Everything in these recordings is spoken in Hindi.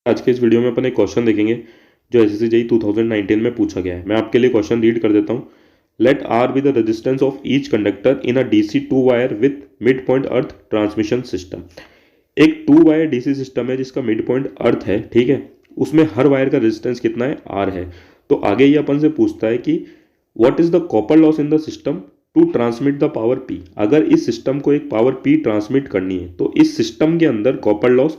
आज के इस वीडियो में अपन एक क्वेश्चन देखेंगे जो एसएससी जेईई 2019 में पूछा गया है। मैं आपके लिए क्वेश्चन रीड कर देता हूँ। Let R be the resistance of each conductor in a DC two wire with mid point earth transmission system. एक टू वायर डीसी सिस्टम है जिसका मिड पॉइंट अर्थ है, ठीक है। उसमें हर वायर का रेजिस्टेंस कितना है, आर है। तो आगे ये अपन से पूछता है कि what is the copper loss in the system to transmit the power P. अगर इस सिस्टम को एक पावर पी ट्रांसमिट करनी है तो इस सिस्टम के अंदर कॉपर लॉस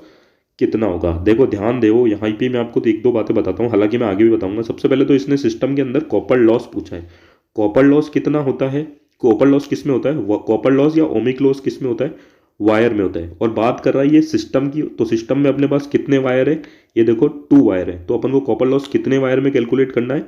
कितना होगा। देखो ध्यान दो, यहाँ पे मैं आपको एक दो बातें बताता हूँ, हालांकि मैं आगे भी बताऊंगा। सबसे पहले तो इसने सिस्टम के अंदर कॉपर लॉस पूछा है। कॉपर लॉस कितना होता है, कॉपर लॉस किस में होता है, कॉपर लॉस या ओमिक लॉस किस में होता है, वायर में होता है। और बात कर रहा है ये सिस्टम की, तो सिस्टम में अपने पास कितने वायर है, ये देखो टू वायर है। तो अपन को कॉपर लॉस कितने वायर में कैलकुलेट करना है,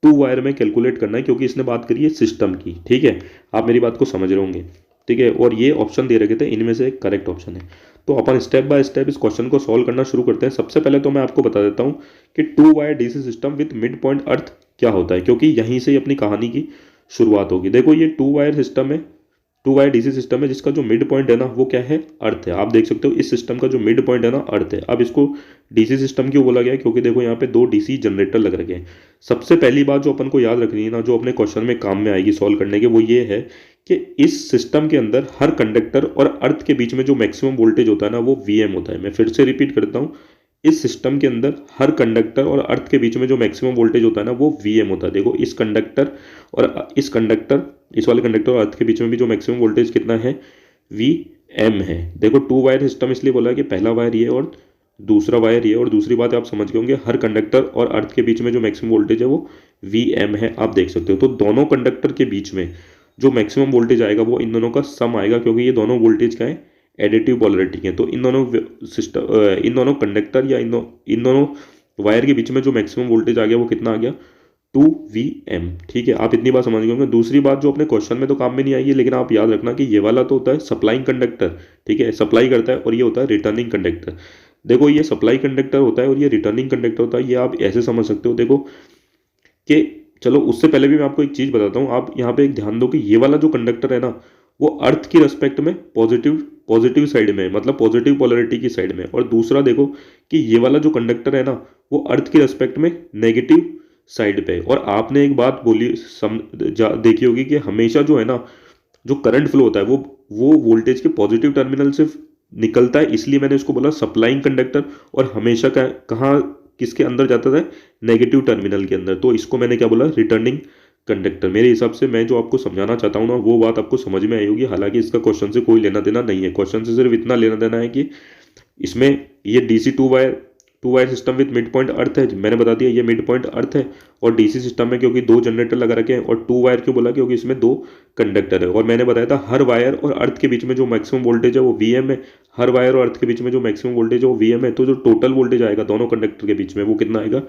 टू वायर में कैलकुलेट करना है, क्योंकि इसने बात करी है सिस्टम की, ठीक है। आप मेरी बात को समझ रहे होंगे, ठीक है। और ये ऑप्शन दे रखे थे, इनमें से एक करेक्ट ऑप्शन है। तो अपन स्टेप बाय स्टेप इस क्वेश्चन को सॉल्व करना शुरू करते हैं। सबसे पहले तो मैं आपको बता देता हूँ कि two wire DC system with mid point earth क्या होता है, क्योंकि यहीं से ही अपनी कहानी की शुरुआत होगी। देखो ये टू वायर सिस्टम है, टू वायर डीसी सिस्टम है जिसका जो मिड पॉइंट है ना वो क्या है, अर्थ है। आप देख सकते हो इस सिस्टम का जो मिड पॉइंट है ना अर्थ है। अब इसको डीसी सिस्टम क्यों बोला गया है, क्योंकि देखो यहाँ पे दो डीसी जनरेटर लग रखे हैं। सबसे पहली बात जो अपन को याद रखनी है ना, जो अपने क्वेश्चन में काम में आएगी सॉल्व करने के, वो ये है कि इस सिस्टम के अंदर हर कंडक्टर और अर्थ के बीच में जो मैक्सिमम वोल्टेज होता है ना वो वीएम होता है। मैं फिर से रिपीट करता हूँ, इस सिस्टम के अंदर हर कंडक्टर और अर्थ के बीच में जो मैक्सिमम वोल्टेज होता है ना वो वीएम होता है। देखो इस कंडक्टर और इस कंडक्टर, इस वाले कंडक्टर और अर्थ के बीच में भी जो मैक्सिमम वोल्टेज कितना है, वी एम है। देखो टू वायर सिस्टम इसलिए बोला है कि पहला वायर ये और दूसरा वायर ये। और दूसरी बात आप समझ गए होंगे, हर कंडक्टर और अर्थ के बीच में जो मैक्सिमम वोल्टेज है वो वी एम है, आप देख सकते हो। तो दोनों कंडक्टर के बीच में जो मैक्सिमम वोल्टेज आएगा वो इन दोनों का सम आएगा, क्योंकि ये दोनों वोल्टेज का है, एडिटिव पोलरिटी के। तो इन दोनों सिस्टम, इन दोनों कंडक्टर या इन दोनों वायर के बीच में जो मैक्सिमम वोल्टेज आ गया वो कितना आ गया, टू वी एम, ठीक है। आप इतनी बात समझ गए होंगे। दूसरी बात जो अपने क्वेश्चन में तो काम में नहीं आई है, लेकिन आप याद रखना कि ये वाला तो होता है सप्लाइंग कंडक्टर, ठीक है, सप्लाई करता है, और ये होता है रिटर्निंग कंडक्टर। देखो ये सप्लाई कंडक्टर होता है और ये रिटर्निंग कंडक्टर होता है। ये आप ऐसे समझ सकते हो, देखो कि चलो उससे पहले भी मैं आपको एक चीज़ बताता हूँ। आप यहाँ पे एक ध्यान दो कि ये वाला जो कंडक्टर है ना वो अर्थ की रेस्पेक्ट में पॉजिटिव पॉजिटिव साइड में, मतलब पॉजिटिव पोलरिटी की साइड में। और दूसरा देखो कि ये वाला जो कंडक्टर है ना वो अर्थ की रेस्पेक्ट में नेगेटिव साइड पे है। और आपने एक बात बोली देखी होगी कि हमेशा जो है ना, जो करंट फ्लो होता है वो वोल्टेज के पॉजिटिव टर्मिनल से निकलता है, इसलिए मैंने इसको बोला सप्लाइंग कंडक्टर। और हमेशा कहाँ किसके अंदर जाता था, नेगेटिव टर्मिनल के अंदर। तो इसको मैंने क्या बोला, रिटर्निंग कंडक्टर। मेरे हिसाब से मैं जो आपको समझाना चाहता हूँ ना वो बात आपको समझ में आई होगी। हालांकि इसका क्वेश्चन से कोई लेना देना नहीं है, क्वेश्चन से सिर्फ इतना लेना देना है कि इसमें ये DC two wire system with mid point earth है, मैंने बता दिया ये मिड पॉइंट अर्थ है। और डीसी सिस्टम में क्योंकि दो जनरेटर लगा रखे हैं, और टू वायर क्यों बोला, क्योंकि इसमें दो कंडक्टर है। और मैंने बताया था हर वायर और अर्थ के बीच में जो मैक्सिमम वोल्टेज है वो वीएम है। हर वायर और अर्थ के बीच में जो मैक्सिमम वोल्टेज है वो वीएम है। तो जो टोटल वोल्टेज आएगा दोनों कंडक्टर के बीच में वो कितना आएगा,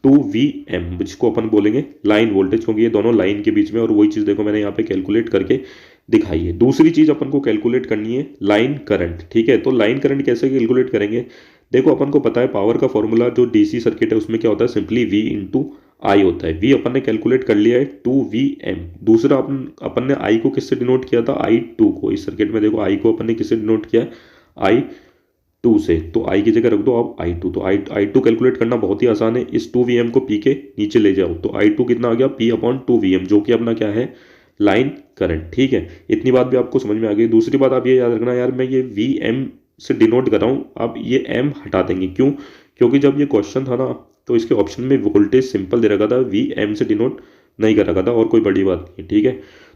टू वी एम, जिसको अपन बोलेंगे लाइन वोल्टेज, क्योंकि ये दोनों लाइन के बीच में। और वही चीज़ देखो मैंने यहाँ पे कैलकुलेट करके दिखाई है। दूसरी चीज़ अपन को कैलकुलेट करनी है लाइन करंट, ठीक है। तो लाइन करंट कैसे कैलकुलेट करेंगे, देखो अपन को पता है पावर का फॉर्मूला जो डीसी सर्किट है उसमें क्या होता है, सिंपली वी इंटू आई होता है। वी अपन ने कैलकुलेट कर लिया है टू वी एम। दूसरा अपन ने आई को किससे डिनोट किया था, आई टू को। इस सर्किट में देखो आई को अपन ने किससे डिनोट किया है, आई टू से। तो आई की जगह रख दो आप आई टू। तो आई टू कैलकुलेट करना बहुत ही आसान है। इस टू वी एम को पी के नीचे ले जाओ तो आई टू कितना आ गया, P upon two V M, जो कि अपना क्या है, लाइन करंट, ठीक है। इतनी बात भी आपको समझ में आ गई। दूसरी बात आप ये याद रखना, यार मैं ये वी एम से डिनोट कर रहा हूँ, आप ये एम हटा देंगे। क्यों, क्योंकि जब ये क्वेश्चन था ना तो इसके ऑप्शन में वोल्टेज सिंपल दे रखा था, वी एम से डिनोट नहीं कर रखा था, और कोई बड़ी बात नहीं, ठीक है।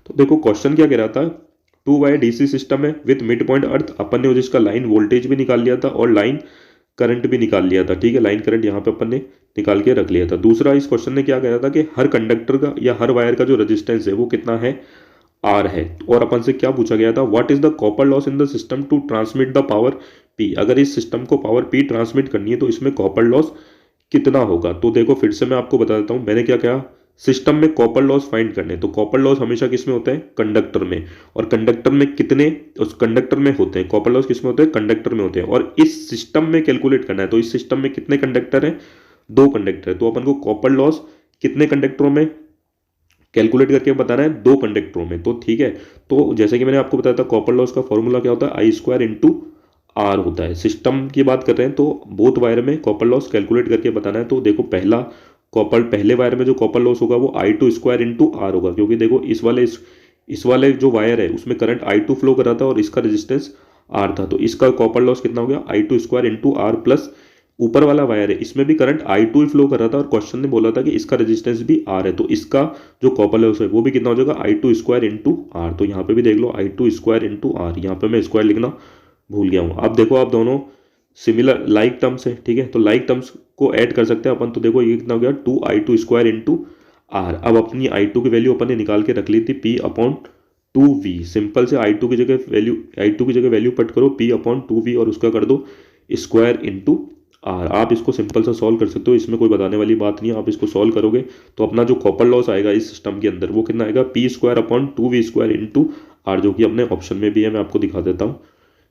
तो देखो क्वेश्चन क्या कह रहा था, टू वायर डीसी सिस्टम है विथ मिड पॉइंट अर्थ। अपन ने जिसका लाइन वोल्टेज भी निकाल लिया था और लाइन करंट भी निकाल लिया था, ठीक है। लाइन करंट यहाँ पे अपन ने निकाल के रख लिया था। दूसरा इस क्वेश्चन ने क्या कहा था कि हर कंडक्टर का या हर वायर का जो रेजिस्टेंस है वो कितना है, आर है। और अपन से क्या पूछा गया था, what is the copper loss in the system to transmit the power P. अगर इस सिस्टम को पावर पी ट्रांसमिट करनी है तो इसमें कॉपर लॉस कितना होगा। तो देखो फिर से मैं आपको बता देता हूं, मैंने क्या कहा, सिस्टम में कॉपर लॉस फाइंड करने। तो कॉपर लॉस हमेशा किस में होता है, कंडक्टर में। और कंडक्टर में कितने, उस कंडक्टर में होते हैं, कॉपर लॉस किस में होते हैं, कंडक्टर में होते हैं। और इस सिस्टम में कैलकुलेट करना है, तो इस सिस्टम में कितने कंडक्टर हैं, दो कंडक्टर है। तो अपन को कॉपर लॉस कितने कंडक्टरों में कैलकुलेट करके बताना है, दो कंडक्टरों में। तो ठीक है, तो जैसे कि मैंने आपको बताया था कॉपर लॉस का फॉर्मूला क्या होता है, आई स्क्वायर इंटू आर होता है। सिस्टम की बात कर रहे हैं तो बोथ वायर में कॉपर लॉस कैलकुलेट करके बताना है। तो देखो पहले वायर में जो कॉपर लॉस होगा वो I2 स्क्वायर इंटू आर होगा, क्योंकि देखो इस वाले जो वायर है उसमें करंट I2 फ्लो कर रहा था और इसका रेजिस्टेंस आर था, तो इसका कॉपर लॉस कितना हो गया I2 square into are plus ऊपर वाला वायर है इसमें भी करंट I2 ही फ्लो कर रहा था और क्वेश्चन ने बोला था कि इसका रेजिस्टेंस भी आर है, तो इसका जो कॉपर लॉस है वो भी कितना हो जाएगा I2 स्क्वायर इंटू आर। तो यहाँ पे भी देख लो I2 स्क्वायर इंटू आर, यहाँ पे मैं स्क्वायर लिखना भूल गया हूँ। अब देखो आप दोनों सिमिलर लाइक टर्म्स है, ठीक है, तो लाइक टर्म्स को ऐड कर सकते हैं अपन। तो देखो ये कितना हो गया 2I2 स्क्वायर इंटू आर। अब अपनी I2 की वैल्यू अपन ने निकाल के रख ली थी P/2V। सिंपल से I2 की जगह वैल्यू पट करो P/2V और उसका कर दो स्क्वायर इंटू आर। आप इसको सिंपल सा सॉल्व कर सकते हो, इसमें कोई बताने वाली बात नहीं है। आप इसको सॉल्व करोगे तो अपना जो कॉपर लॉस आएगा इस सिस्टम के अंदर वो कितना आएगा P/2V² इंटू आर, जो कि अपने ऑप्शन में भी है, मैं आपको दिखा देता हूँ।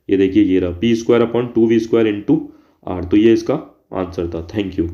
ये देखिए ये रहा P/2V² इंटू आर, तो ये इसका आंसर था। Thank you.